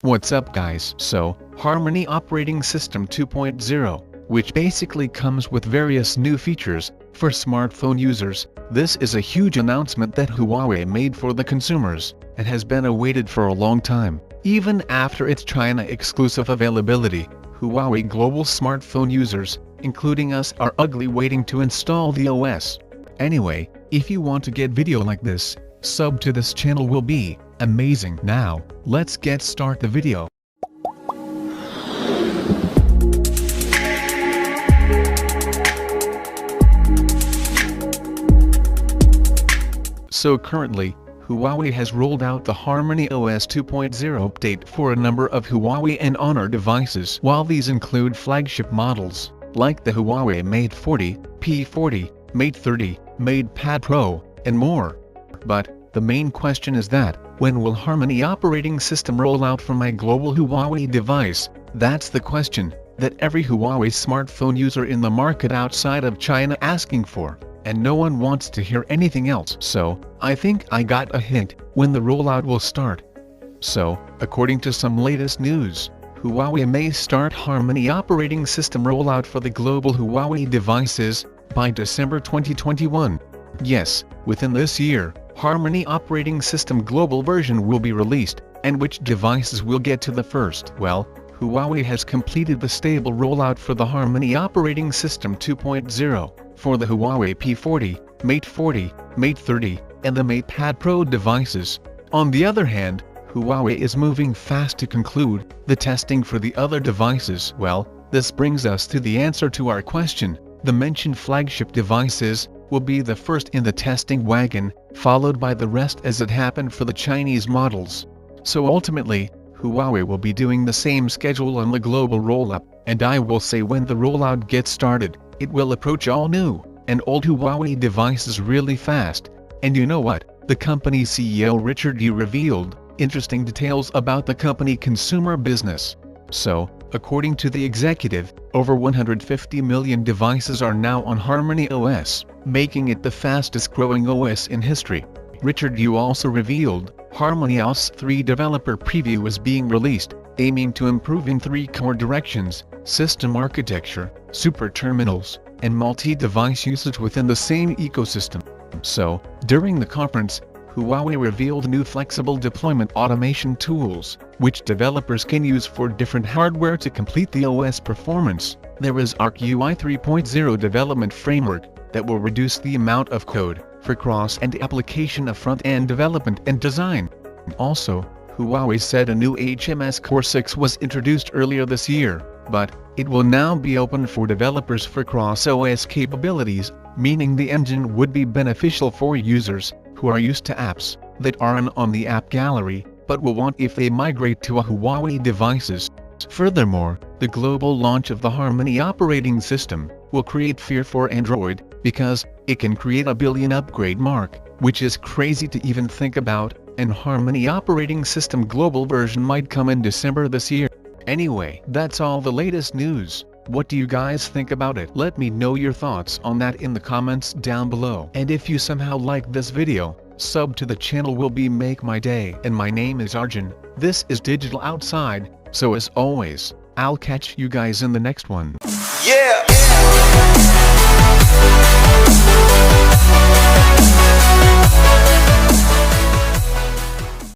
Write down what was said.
What's up guys? So, Harmony Operating System 2.0, which basically comes with various new features for smartphone users. This is a huge announcement that Huawei made for the consumers, and has been awaited for a long time. Even after its China exclusive availability, Huawei global smartphone users, including us, are ugly waiting to install the OS. Anyway, if you want to get video like this, sub to this channel will be amazing. Now, let's get start the video. So currently, Huawei has rolled out the Harmony OS 2.0 update for a number of Huawei and Honor devices. While these include flagship models, like the Huawei Mate 40, P40, Mate 30, MatePad Pro, and more. But the main question is that, when will Harmony operating system roll out for my global Huawei device? That's the question that every Huawei smartphone user in the market outside of China asking for, and no one wants to hear anything else. So, I think I got a hint when the rollout will start. So, according to some latest news, Huawei may start Harmony operating system rollout for the global Huawei devices by December 2021. Yes, within this year, Harmony operating system global version will be released, and which devices will get to the first? Well, Huawei has completed the stable rollout for the Harmony operating system 2.0 for the Huawei P40, Mate 40, Mate 30, and the MatePad Pro devices. On the other hand, Huawei is moving fast to conclude the testing for the other devices. Well, this brings us to the answer to our question. The mentioned flagship devices will be the first in the testing wagon, followed by the rest as it happened for the Chinese models. So ultimately, Huawei will be doing the same schedule on the global rollout, and I will say when the rollout gets started, it will approach all new and old Huawei devices really fast. And you know what? The company's CEO Richard Yu revealed interesting details about the company consumer business. So, according to the executive, over 150 million devices are now on Harmony OS, making it the fastest growing OS in history. Richard Yu also revealed, Harmony OS 3 developer preview is being released, aiming to improve in three core directions: system architecture, super terminals, and multi-device usage within the same ecosystem. So, during the conference, Huawei revealed new flexible deployment automation tools, which developers can use for different hardware to complete the OS performance. There is ArcUI 3.0 development framework that will reduce the amount of code for cross-end application of front-end development and design. Also, Huawei said a new HMS Core 6 was introduced earlier this year, but it will now be open for developers for cross-OS capabilities, meaning the engine would be beneficial for users who are used to apps that aren't on the app gallery, but will want if they migrate to a Huawei devices. Furthermore, the global launch of the Harmony operating system will create fear for Android, because it can create a billion upgrade mark, which is crazy to even think about, and Harmony operating system global version might come in December this year. Anyway, that's all the latest news. What do you guys think about it? Let me know your thoughts on that in the comments down below. And if you somehow like this video, sub to the channel will be make my day. And my name is Arjun. This is Digital Outside. So as always, I'll catch you guys in the next one. Yeah.